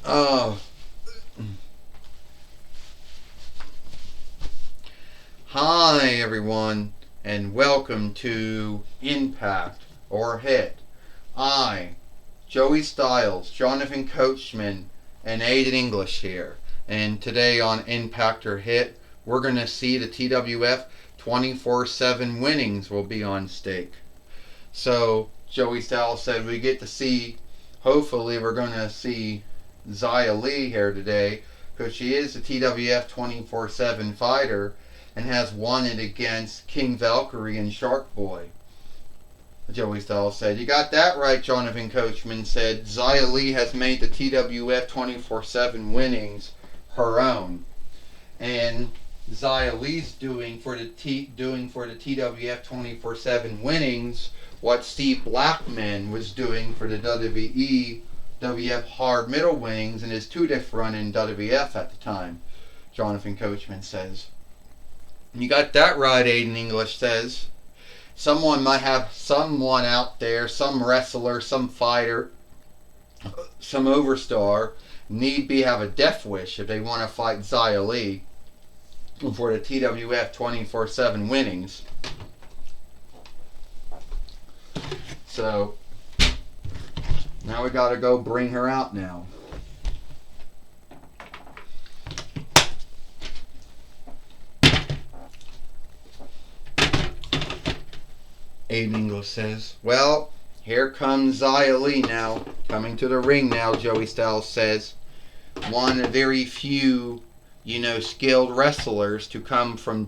Oh, hi everyone, and welcome to Impact or Hit. I, Joey Styles, Jonathan Coachman, and Aiden English here. And today on Impact or Hit, we're going to see the TWF 24/7 winnings will be on stake. So, Joey Styles said we get to see, hopefully, we're going to see Xia Li here today because she is a TWF 24/7 fighter and has won it against King Valkyrie and Shark Boy. Joey Styles said, "You got that right," Jonathan Coachman said. Xia Li has made the TWF 24/7 winnings her own. And Xia Li's doing for the TWF 24/7 winnings what Steve Blackman was doing for the WWE WF hard middle winnings in his two-diff run in WWF at the time, Jonathan Coachman says. You got that right, Aiden English says. Someone might have someone out there, some wrestler, some fighter, some overstar, need be have a death wish if they want to fight Xia Li for the TWF 24/7 winnings. So, now we gotta go bring her out now. Aiden English says, "Well, here comes Xia Li now, coming to the ring now," Joey Styles says. One of very few, skilled wrestlers to come from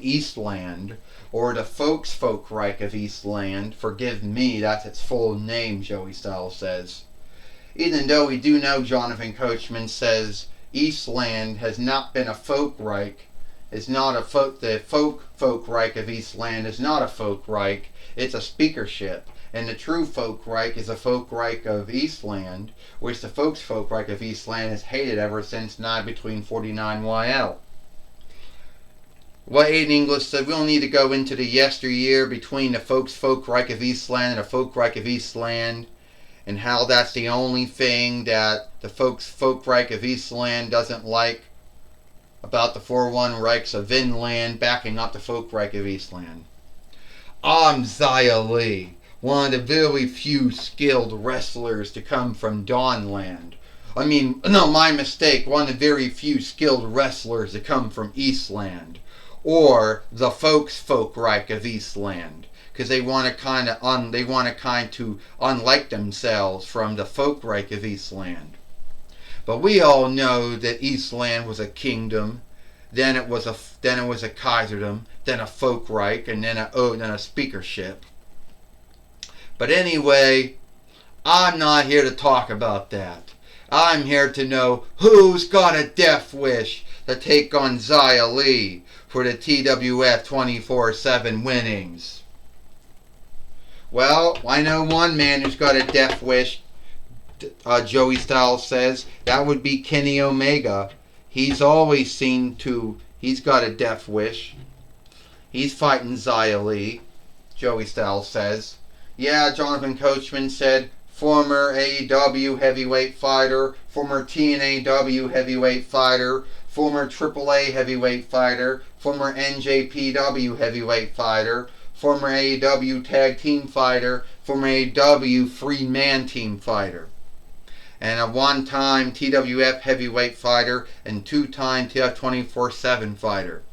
Eastland, or the Folkreich of Eastland. Forgive me, that's its full name, Joey Styles says. Even though we do know, Jonathan Coachman says, Eastland has not been a Folkreich. It's not a the Folkreich of Eastland is not a Folkreich. It's a speakership. And the true Folkreich is a Folkreich of Eastland, which the Folkreich of Eastland has hated ever since 9 between 49 YL. What Aiden English said, we don't need to go into the yesteryear between the Folkreich of Eastland and the Folkreich of Eastland, and how that's the only thing that the Folkreich of Eastland doesn't like about the 4-1 Reichs of Vinland backing up the Folkreich of Eastland. I'm Xia Li, one of the very few skilled wrestlers to come from Dawnland. My mistake, one of the very few skilled wrestlers to come from Eastland. Or the Folkreich of Eastland. Because they want to kind to unlike themselves from the Folkreich of Eastland. But we all know that Eastland was a kingdom, then it was a Kaiserdom, then a Folkreich, and then a speakership. But anyway, I'm not here to talk about that. I'm here to know who's got a death wish to take on Xia Li for the TWF 24/7 winnings. Well, I know one man who's got a death wish, Joey Styles says. That would be Kenny Omega. He's got a death wish. He's fighting Xia Li, Joey Styles says. Yeah, Jonathan Coachman said, former AEW heavyweight fighter, former TNAW heavyweight fighter, former AAA heavyweight fighter, former NJPW heavyweight fighter, former AEW tag team fighter, former AEW free-man team fighter, and a one-time TWF heavyweight fighter and two-time TWF 24/7 fighter.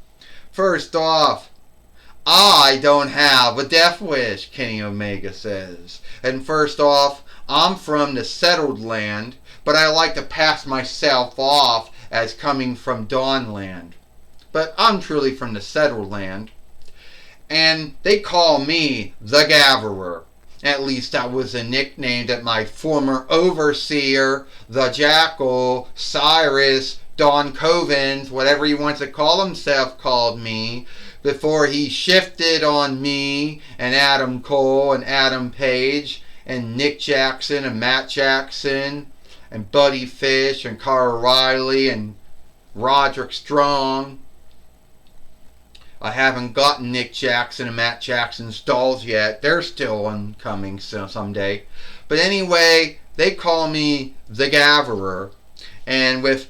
First off, I don't have a death wish, Kenny Omega says. And first off, I'm from the settled land, but I like to pass myself off as coming from Dawnland. But I'm truly from the settled land. And they call me the Gatherer. At least that was a nickname that my former overseer, the Jackal, Cyrus, Don Covens, whatever he wants to call himself, called me, before he shifted on me and Adam Cole and Adam Page and Nick Jackson and Matt Jackson and Buddy Fish and Carl Riley and Roderick Strong. I haven't gotten Nick Jackson and Matt Jackson's dolls yet. They're still incoming someday. But anyway, they call me the Gatherer. And with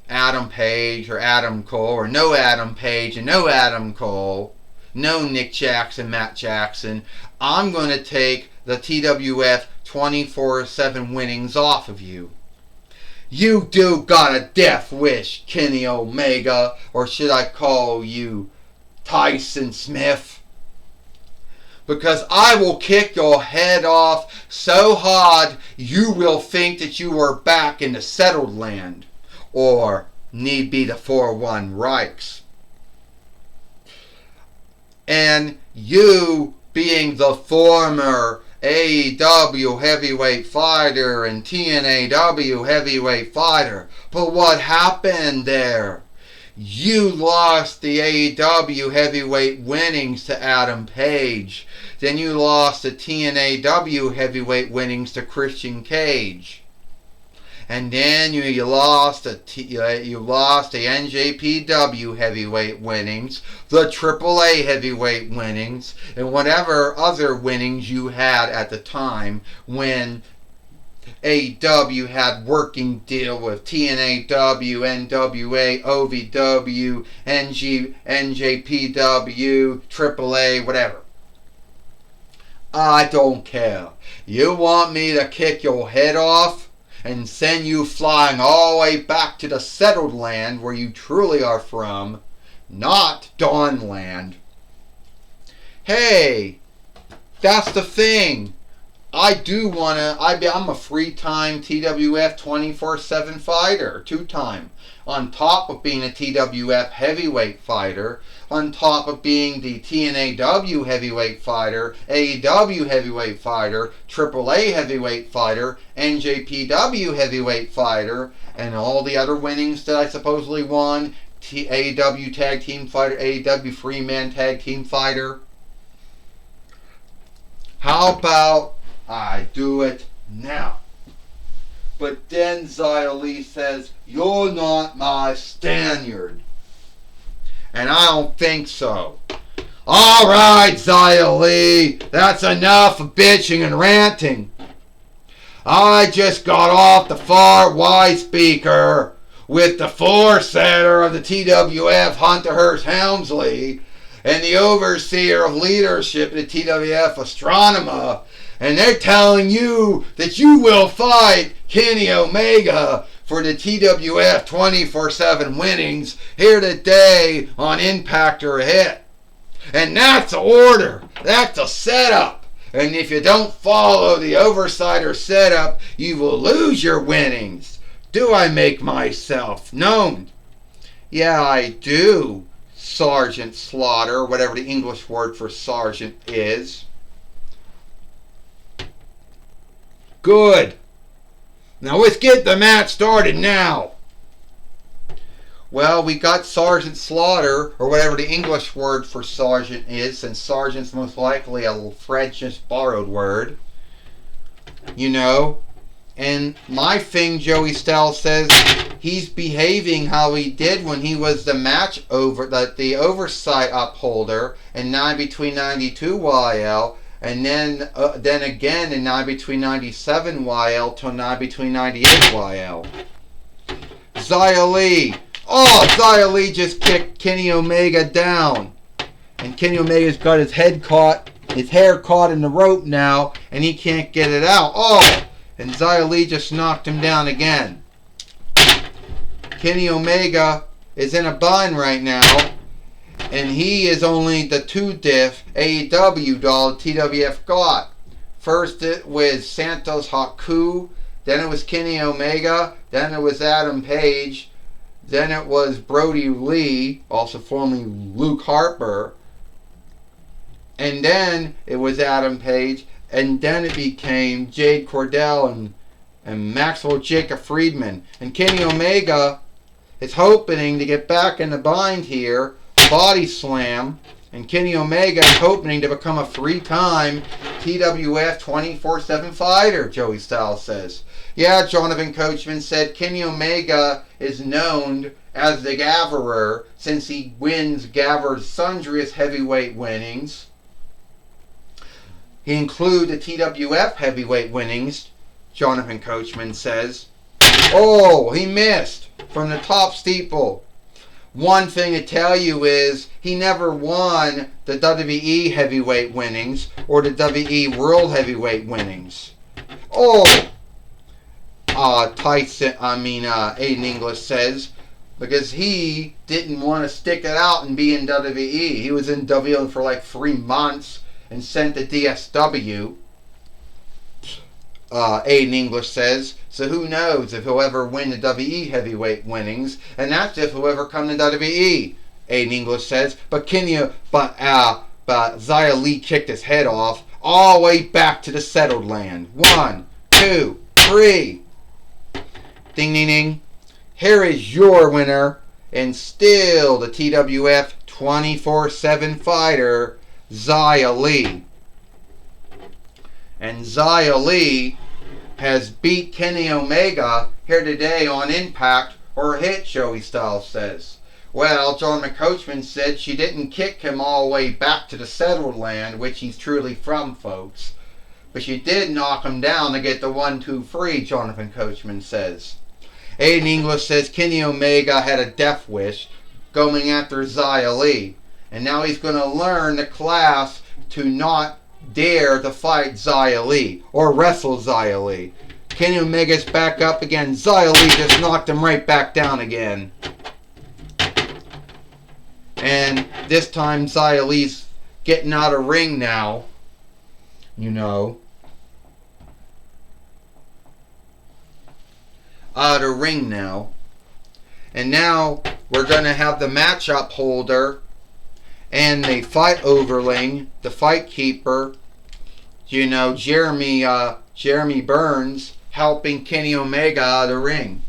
Adam Page or Adam Cole, or no Adam Page and no Adam Cole, no Nick Jackson, Matt Jackson, I'm going to take the TWF 24/7 winnings off of you. You do got a death wish, Kenny Omega, or should I call you Tyson Smith? Because I will kick your head off so hard you will think that you are back in the settled land, or need be the 4-1 Reichs. And you, being the former AEW heavyweight fighter and TNAW heavyweight fighter, but what happened there? You lost the AEW heavyweight winnings to Adam Page. Then you lost the TNAW heavyweight winnings to Christian Cage. And then you lost the NJPW heavyweight winnings, the AAA heavyweight winnings, and whatever other winnings you had at the time when AEW had working deal with TNAW, NWA, OVW, NJPW, AAA, whatever. I don't care. You want me to kick your head off and send you flying all the way back to the settled land where you truly are from, not Dawnland. Hey, that's the thing. I'm a free-time TWF 24/7 fighter, 2-time. On top of being a TWF heavyweight fighter, on top of being the TNAW heavyweight fighter, AEW heavyweight fighter, AAA heavyweight fighter, NJPW heavyweight fighter, and all the other winnings that I supposedly won, AEW tag team fighter, AEW free man tag team fighter. How about I do it now? But then Xia Li says, you're not my Spaniard. And I don't think so. Alright, Xia Li, that's enough of bitching and ranting. I just got off the far wide speaker with the four-setter of the TWF, Hunter Hearst Helmsley, and the overseer of leadership at the TWF, Astronema, and they're telling you that you will fight Kenny Omega for the TWF 24/7 winnings here today on Impact or Hit. And that's the order. That's a setup. And if you don't follow the oversighter setup, you will lose your winnings. Do I make myself known? Yeah, I do, Sergeant Slaughter, whatever the English word for sergeant is. Good. Now let's get the match started now. Well, we got Sergeant Slaughter, or whatever the English word for sergeant is, since sergeant's most likely a French borrowed word. You know. And my thing, Joey Styles says, he's behaving how he did when he was the the oversight upholder in 9 between 92 YL, and then again in 9 between 97 YL till 9 between 98 YL. Xia Li. Oh, Xia Li just kicked Kenny Omega down. And Kenny Omega's got his hair caught in the rope now, and he can't get it out. Oh! And Xia Li just knocked him down again. Kenny Omega is in a bind right now, and he is only the 2-diff AEW doll TWF got. First it was Santos Haku, then it was Kenny Omega, then it was Adam Page, then it was Brody Lee, also formerly Luke Harper, and then it was Adam Page, and then it became Jade Cordell and Maxwell Jacob Friedman. And Kenny Omega is hoping to get back in the bind here, body slam, and Kenny Omega is hoping to become a three-time TWF 24/7 fighter, Joey Styles says. Yeah, Jonathan Coachman said Kenny Omega is known as the Gatherer since he wins Gathered's sundriest heavyweight winnings. He includes the TWF heavyweight winnings, Jonathan Coachman says. Oh, he missed from the top steeple. One thing to tell you is he never won the WWE heavyweight winnings or the WWE World Heavyweight winnings. Oh, Aiden English says, because he didn't want to stick it out and be in WWE. He was in WWE for like 3 months and sent to DSW. Aiden English says, so who knows if he'll ever win the WWE heavyweight winnings, and that's if he'll ever come to WWE. Aiden English says, but Xia Li kicked his head off all the way back to the settled land. 1, 2, 3. Ding, ding, ding. Here is your winner, and still the TWF 24/7 fighter, Xia Li. And Xia Li has beat Kenny Omega here today on Impact or Hit, Joey Styles says. Well, John McCoachman said she didn't kick him all the way back to the settled land, which he's truly from, folks. But she did knock him down to get the 1-2-3, Jonathan Coachman says. Aiden English says Kenny Omega had a death wish going after Xia Li. And now he's going to learn the class to not dare to fight Xia Li or wrestle Xia Li. Kenny Omega's back up again. Xia Li just knocked him right back down again. And this time Xia Li's getting out of ring now. You know. Out of ring now. And now we're going to have the matchup holder and the fight overling, the fight keeper, you know, Jeremy Burns, helping Kenny Omega out of the ring.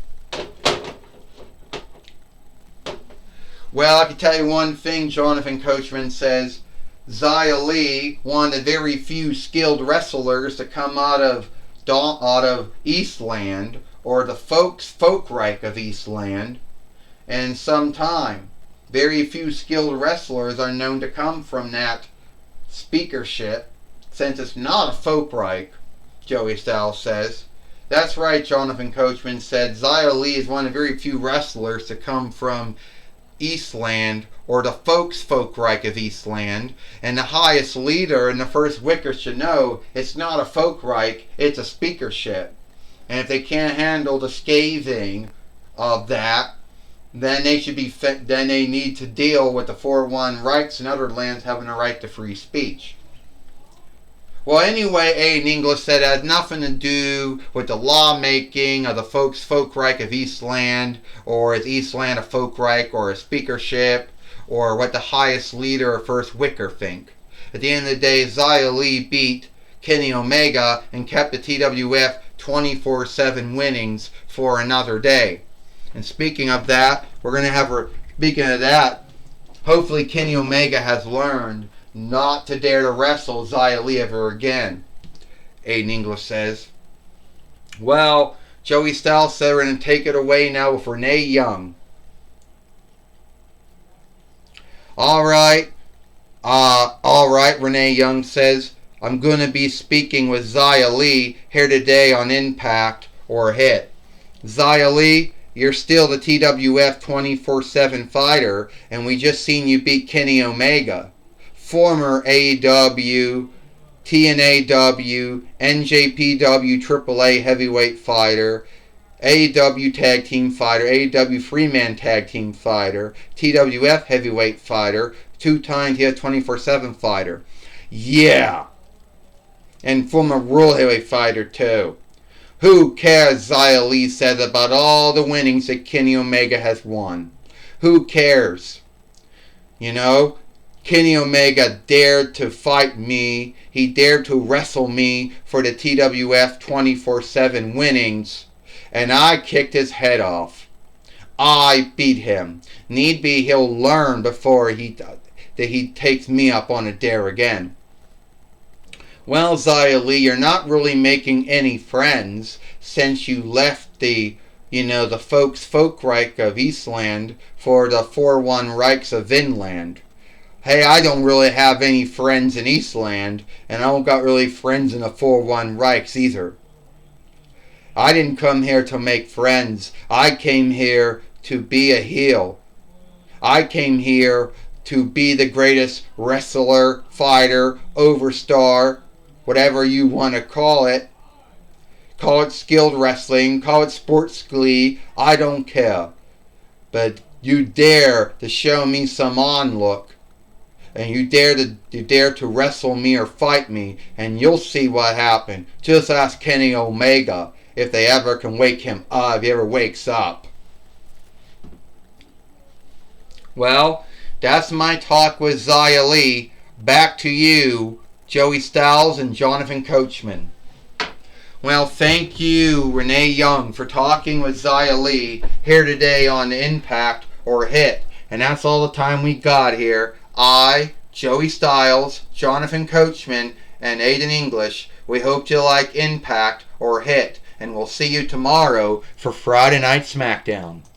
Well, I can tell you one thing, Jonathan Coachman says. Xia Li, one of the very few skilled wrestlers to come out of Eastland, or the Folkreich of Eastland, in some time. Very few skilled wrestlers are known to come from that speakership, since it's not a Folkreich, Joey Styles says. That's right, Jonathan Coachman said. Xia Li is one of the very few wrestlers to come from Eastland, or the Folkreich of Eastland, and the highest leader and the first Wicker should know it's not a Folkreich, it's a speakership. And if they can't handle the scathing of that, then they need to deal with the 4-1 rights and other lands having a right to free speech. Well, anyway, Aiden English said it has nothing to do with the lawmaking of the Folkreich of Eastland, or is Eastland a Folkreich or a speakership, or what the highest leader or first Wicker think. At the end of the day, Xia Li beat Kenny Omega and kept the TWF 24/7 winnings for another day. And speaking of that, hopefully Kenny Omega has learned not to dare to wrestle Xia Li ever again, Aiden English says. Well, Joey Styles said we're going to take it away now with Renee Young. Alright, Renee Young says, I'm going to be speaking with Xia Li here today on Impact or Hit. Xia Li, you're still the TWF 24/7 fighter, and we just seen you beat Kenny Omega, former AEW, TNAW, NJPW AAA heavyweight fighter, AEW tag team fighter, AEW Freeman tag team fighter, TWF heavyweight fighter, 2-time TWF 24/7 fighter. Yeah! And former World Heavyweight fighter too. Who cares, Xia Li says, about all the winnings that Kenny Omega has won? Who cares? You know, Kenny Omega dared to fight me. He dared to wrestle me for the TWF 24/7 winnings. And I kicked his head off. I beat him. Need be, he'll learn before that he takes me up on a dare again. Well, Xia Li, you're not really making any friends since you left the Folkreich of Eastland for the 4-1 Reichs of Vinland. Hey, I don't really have any friends in Eastland, and I don't got really friends in the 4-1 Reichs either. I didn't come here to make friends. I came here to be a heel. I came here to be the greatest wrestler, fighter, overstar, whatever you want to call it. Call it skilled wrestling, call it sports glee, I don't care. But you dare to show me some onlook, and you dare to wrestle me or fight me, and you'll see what happened. Just ask Kenny Omega if they ever can wake him up, if he ever wakes up. Well, that's my talk with Xia Li. Back to you, Joey Styles and Jonathan Coachman. Well, thank you, Renee Young, for talking with Xia Li here today on Impact or Hit. And that's all the time we got here. I, Joey Styles, Jonathan Coachman, and Aiden English, we hope you like Impact or Hit. And we'll see you tomorrow for Friday Night SmackDown.